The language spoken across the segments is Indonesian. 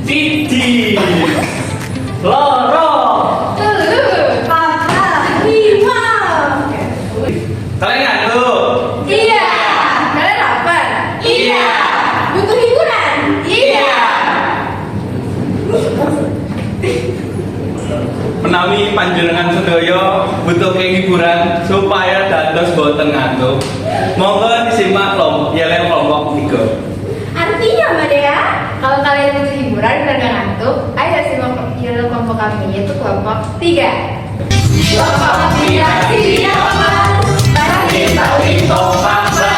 Siji, loro, telu, papat, lima. kalian ngantuk? Iya. Kalian lapar? Iya. Butuh hiburan? Iya. Menawi panjenengan sedaya butuh hiburan supaya dados boten ngantuk, monggo disimak yel kelompok 3. Artinya Mbak Dea, kalau kalian butuh hiburan dan gak ngantuk, ayo simak kelompok kami, yaitu kelompok 3. Kelompok aplikasi nyaman, paling paksa,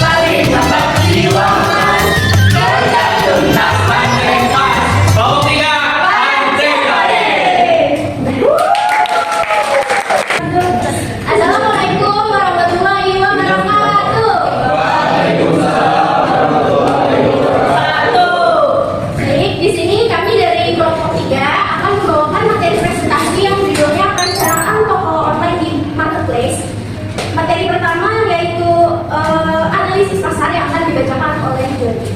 paling tempat jiwaman, tergantung nafas lepas. Kelompok 3, pancing kali. Assalamualaikum warahmatullahi wabarakatuh. Di sini kami dari kelompok 3 akan membawakan materi presentasi yang judulnya perencanaan toko online di marketplace. Materi pertama yaitu analisis pasar yang akan dibacakan oleh Jody.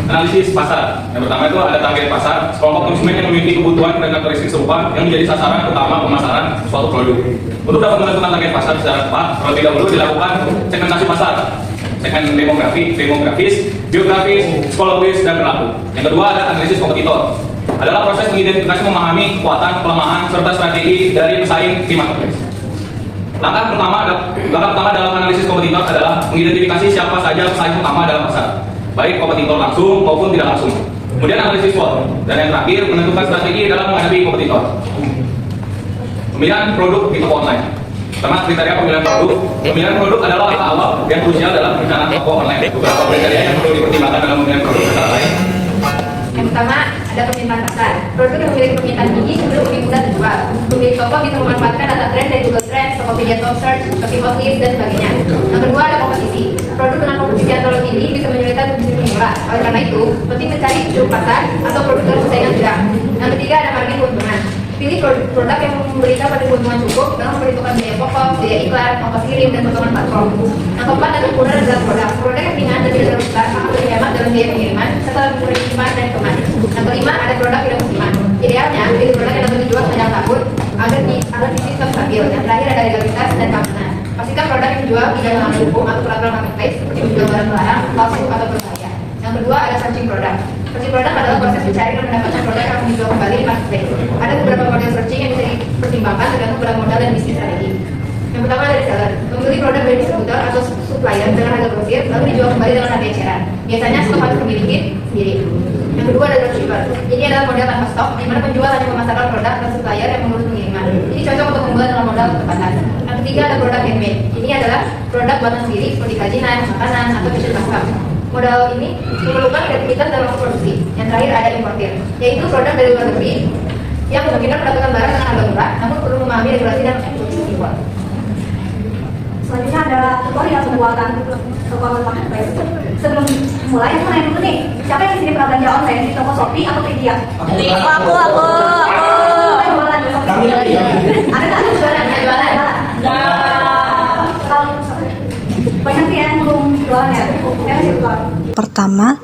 Analisis pasar. Yang pertama itu ada target pasar, kelompok konsumen yang memiliki kebutuhan dan karakteristik serupa yang menjadi sasaran utama pemasaran suatu produk. Untuk dapat menentukan target pasar secara tepat, terlebih dahulu dilakukan segmentasi pasar, segmen demografis, biografis, psikologis, dan perilaku. Yang kedua ada analisis kompetitor. Adalah proses mengidentifikasi, memahami kekuatan, kelemahan, serta strategi dari pesaing di marketplace. Langkah pertama dalam analisis kompetitor adalah mengidentifikasi siapa saja pesaing utama dalam pasar, baik kompetitor langsung maupun tidak langsung. Kemudian analisis SWOT, dan yang terakhir menentukan strategi dalam menghadapi kompetitor. Pemilihan produk di toko online. Pertama, kriteria pemilihan produk. Pemilihan produk adalah langkah awal yang krusial dalam perencanaan toko online. Beberapa kriteria yang perlu dipertimbangkan dalam pemilihan produk antara lain. Yang pertama ada permintaan pasar. Produk yang memiliki permintaan tinggi cenderung lebih mudah terjual. Pemilik toko bisa memanfaatkan data tren dari Google Trends, Tokopedia Top Search, People List, dan sebagainya. Yang kedua ada kompetisi. Produk dengan kompetisi yang terlalu tinggi bisa menyulitkan bisnis pemula. Oleh karena itu, penting mencari ceruk pasar atau produk dengan persaingan sedang. Yang ketiga ada margin keuntungan. Pilih produk yang memberikan pada keuntungan cukup dengan memperhitungkan biaya pokok, biaya iklan, ongkos kirim, dan potongan platform. Yang keempat ada ukuran dalam produk. Produk yang ringan dan tidak terlalu besar akan lebih hemat dalam biaya pengiriman serta lebih mudah disimpan dan dikemas. Yang kelima ada produk tidak musiman. Idealnya pilih produk yang dapat dijual sepanjang tahun agar bisnis tetap stabil. Yang terakhir ada legalitas dan keamanan. Pastikan produk yang dijual tidak melanggar hukum atau peraturan marketplace seperti menjual barang terlarang, palsu atau berbahaya. Yang kedua ada searching produk. Searching produk adalah proses mencari dan mendapatkan produk yang akan dijual kembali di marketplace. Ada beberapa model searching yang bisa dipertimbangkan tergantung pada modal dan bisnis strategi. Yang pertama dari seller, membeli produk dari distributor atau supplier dengan harga grosir lalu dijual kembali dengan harga eceran. Biasanya stok harus dimiliki sendiri. Yang kedua ada dropshipper. Ini adalah model tanpa stok, di mana penjual hanya memasarkan produk dan supplier yang mengurus pengiriman. Ini cocok untuk pemula dengan modal ketepatan. Yang ketiga ada produk handmade. Ini adalah produk buatan sendiri seperti kerajinan, makanan, atau fashion custom. Modal ini memerlukan kreativitas dalam produksi. Yang terakhir ada importir, yaitu produk dari luar negeri yang kemungkinan mendapatkan barang dengan harga murah, namun perlu memahami regulasi dan impor. Selanjutnya adalah tutorial pembuatan toko online marketplace. Sebelum mulai, aku nanya dulu nih, siapa yang di sini pernah belanja online di toko Shopee atau Tokopedia? Aku. Jualan di Shopee. Ada kan jualan? Kalau banyak sih yang belum jualan ya. Pertama,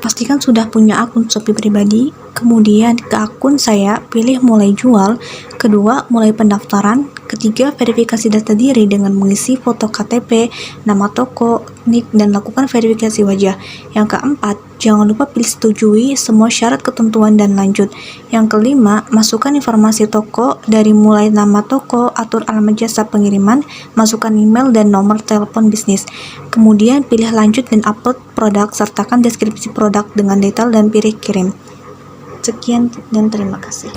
pastikan sudah punya akun Shopee pribadi. Kemudian ke akun saya, pilih mulai jual. Kedua, mulai pendaftaran. Ketiga, verifikasi data diri dengan mengisi foto KTP, nama toko, nick, dan lakukan verifikasi wajah. Yang keempat, jangan lupa pilih setujui semua syarat ketentuan dan lanjut. Yang kelima, masukkan informasi toko dari mulai nama toko, atur alamat jasa pengiriman, masukkan email dan nomor telepon bisnis. Kemudian pilih lanjut dan upload produk, sertakan deskripsi produk dengan detail dan pilih kirim. Sekian dan terima kasih.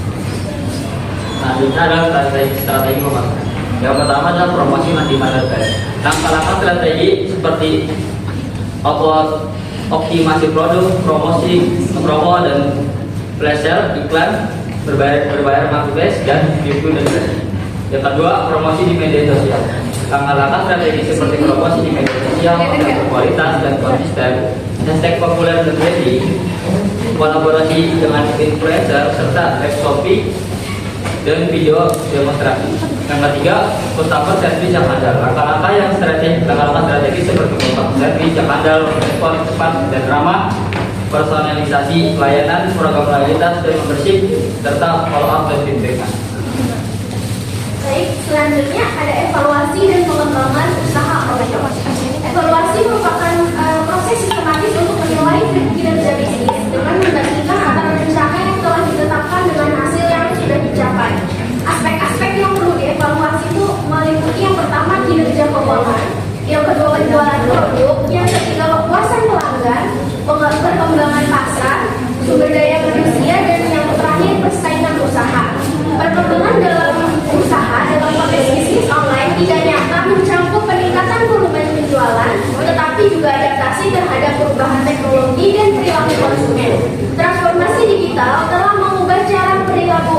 Selanjutnya adalah strategi pemasaran. Yang pertama adalah promosi di marketplace. Langkah-langkah strategi seperti optimasi produk, promo dan flash sale, iklan, berbayar marketplace, dan review dan tracking. Yang kedua, promosi di media sosial. Langkah-langkah strategi seperti promosi di media sosial, kualitas dan konsisten, hashtag populer dan trendy, kolaborasi dengan influencer, serta live Shopee dan video demonstrasi. Yang ketiga, customer service yang andal. Langkah-langkah strategi service seperti produk servis yang handal, respon cepat dan ramah, personalisasi pelayanan, program loyalitas dan membership, serta follow up dan feedback. Baik, selanjutnya ada evaluasi dan pengembangan usaha operator. Evaluasi merupakan proses sistematis untuk menilai kinerja bisnis dengan membandingkan antara rencana yang telah ditetapkan dengan hasil yang sudah dicapai. Aspek-aspek yang perlu dievaluasi itu meliputi yang pertama kinerja keuangan, yang kedua penjualan produk, yang ketiga kepuasan pelanggan, perkembangan pasar, sumber daya manusia, dan yang terakhir persaingan usaha. Perkembangan dalam usaha dalam konteks bisnis online tidak nyata mencakup peningkatan volume penjualan, tetapi juga adaptasi terhadap perubahan teknologi dan perilaku konsumen. Transformasi digital telah mengubah cara perilaku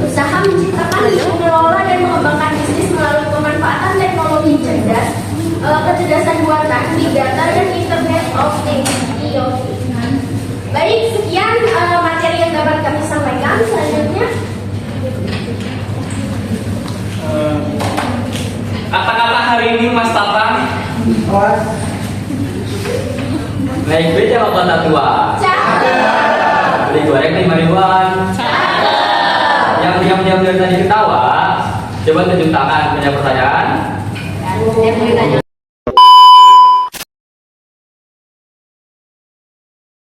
usaha, menciptakan, mengelola, dan mengembangkan bisnis melalui pemanfaatan teknologi cerdas, kecerdasan buatan, big data, dan internet of things (IoT). Baik, sekian materi yang dapat kami sampaikan. Selanjutnya, Kata-kata hari ini Mas Tata. Naik beca apa kota tua? cakep. Beli goreng 5 ribuan. Yang diam-diam dari tadi ketawa, coba tunjuk tangan, punya pertanyaan. Yang mau ditanya.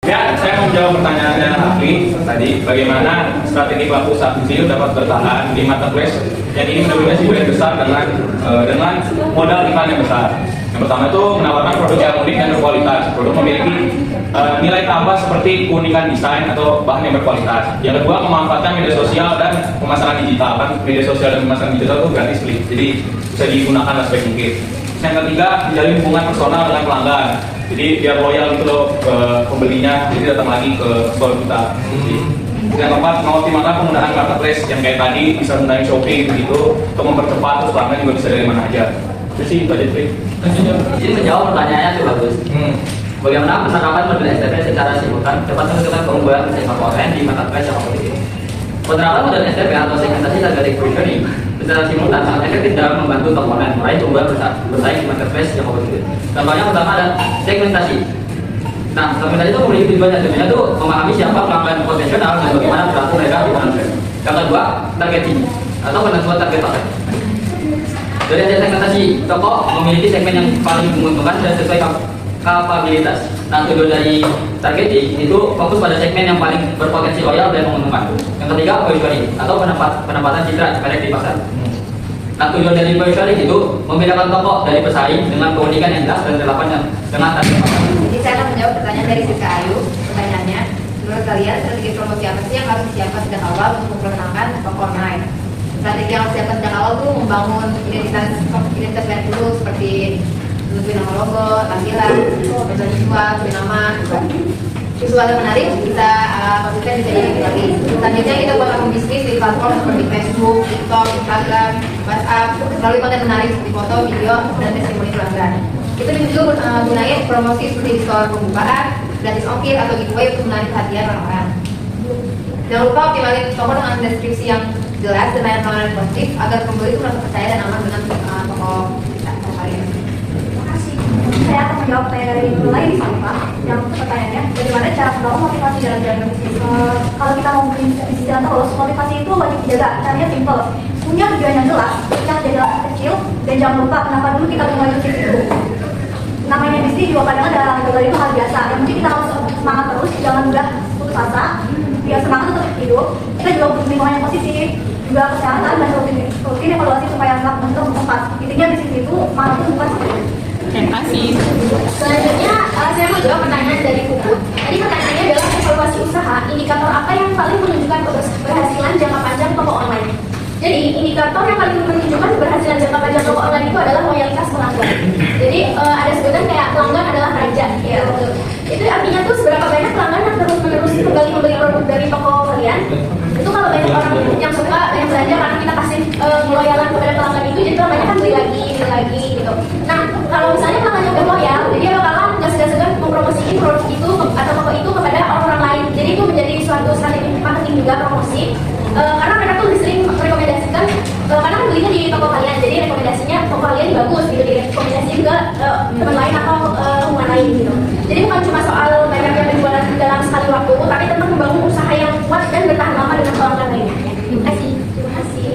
Ya, saya mau menjawab pertanyaannya Afli tadi, bagaimana strategi pelaku usaha kecil dapat bertahan di marketplace yang ini mendominasi brand besar dengan modal iklan yang besar. Yang pertama itu menawarkan produk yang unik dan berkualitas. Produk memiliki nilai tambah seperti keunikan desain atau bahan yang berkualitas. Yang kedua, memanfaatkan media sosial dan pemasaran digital. Kan media sosial dan pemasaran digital itu gratis, jadi bisa digunakan aspek mungkin. Yang ketiga, menjalin hubungan personal dengan pelanggan. Jadi biar loyal gitu loh ke pembelinya, jadi datang lagi ke store kita. Yang keempat, mengoptimalkan penggunaan marketplace yang kayak tadi bisa menggunakan Shopee begitu untuk mempercepat, terus pelanggan juga bisa dari mana aja. Itu sih itu aja sih. Jadi menjawab pertanyaannya itu bagus. Bagaimana penerapan model STP secara simultan dapat menentukan keunggulan segmen online di marketplace yang kompetitif? Penerapan model STP atau segmentasi targeting positioning secara simultan sangat efektif dalam membantu toko online meraih keunggulan bersaing di marketplace yang kompetitif. Contohnya pertama ada segmentasi. Nah, segmentasi itu memiliki tujuannya. Tujuannya itu memahami siapa pelanggan potensial dan bagaimana perilaku mereka di marketplace. Yang kedua, targeting atau penentuan target pasar. Dari hasil segmentasi, toko memiliki segmen yang paling menguntungkan dan sesuai kapabilitas. Nah, tujuan dari targeting itu fokus pada segmen yang paling berpotensi loyal dan menguntungkan. Yang ketiga, positioning atau penempatan citra merek di pasar. Nah, tujuan dari positioning itu membedakan toko dari pesaing dengan keunikan yang jelas dan relevan dengan target pasar. Jadi saya akan menjawab pertanyaan dari Siska Ayu. Pertanyaannya, menurut kalian strategi promosi apa sih yang harus disiapkan sejak awal untuk memperkenalkan toko online? Strategi yang harus disiapkan sejak awal tuh membangun identitas brand dulu, seperti tentuin nama logo, tampilan, visual visual, nama, visual yang menarik bisa konsisten bisa jadi lagi. Selanjutnya kita buat akun bisnis di platform seperti Facebook, TikTok, Instagram, WhatsApp, melalui konten menarik seperti foto, video, dan testimoni pelanggan. Itu juga gunain promosi seperti diskon pembukaan, gratis ongkir atau giveaway untuk menarik perhatian orang-orang. Jangan lupa optimalin toko dengan deskripsi yang jelas dan layanan pelanggan positif agar pembeli itu merasa percaya dan aman dengan toko kita, toko kalian. Saya akan menjawab pertanyaan dari mulai di sini Pak. Yang pertanyaannya, bagaimana cara mendorong motivasi dalam jalan bisnis? Kalau kita mau bikin bisnis jalan terus, motivasi itu wajib dijaga. Caranya simple, punya tujuan yang jelas, yang jadi langkah kecil, dan jangan lupa kenapa dulu kita mulai bisnis itu. Namanya bisnis juga kadang ada gagal itu hal biasa. Yang penting kita harus semangat terus, jangan mudah putus asa. Biar semangat tetap hidup. Kita juga butuh lingkungan yang positif, juga kesehatan dan rutin evaluasi supaya nggak bentuk tempat. Intinya bisnis itu malah itu bukan seperti itu. Terima kasih. Selanjutnya, saya mau jawab pertanyaan dari Puput. Tadi pertanyaannya adalah evaluasi usaha, indikator apa yang paling menunjukkan keberhasilan jangka panjang toko online? Jadi, indikator yang paling menunjukkan keberhasilan jangka panjang toko online itu adalah loyalitas pelanggan. Jadi, ada sebutan kayak pelanggan adalah raja. Ya, betul. Itu artinya tuh seberapa banyak pelanggan yang terus-menerus kembali membeli produk dari toko kalian. Itu kalau banyak orang yang suka, yang belanja karena kita kasih loyalan kepada pelanggan itu, jadi banyak kan beli lagi gitu. Nah, kalau misalnya pelanggannya udah loyal, jadi dia bakalan nggak segan-segan mempromosikan produk itu atau toko itu kepada orang-orang lain. Jadi itu menjadi suatu strategi marketing juga, promosi. Karena mereka tuh lebih sering merekomendasikan, karena belinya di toko kalian, jadi rekomendasinya toko kalian bagus gitu, direkomendasi juga teman lain atau hubungan lain gitu. Jadi bukan cuma soal banyaknya penjualan dalam sekali waktu, tapi tentang membangun usaha yang kuat dan bertahan lama dengan pelanggan lainnya. Terima kasih. Terima kasih.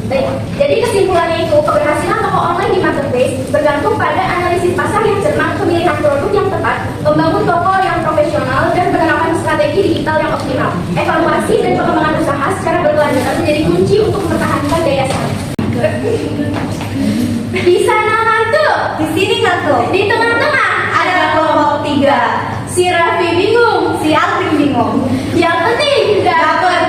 Baik, jadi kesimpulannya itu keberhasilan toko online di marketplace bergantung pada analisis pasar yang cermat, pemilihan produk yang tepat, membangun toko yang profesional, dan penerapan strategi digital yang optimal. Evaluasi dan pengembangan usaha secara berkelanjutan menjadi kunci untuk mempertahankan daya saing. Di sana ngantuk, Di sini ngantuk. di tengah-tengah Ada kelompok 3. si Raffi bingung, Si Alvin bingung. yang penting dapat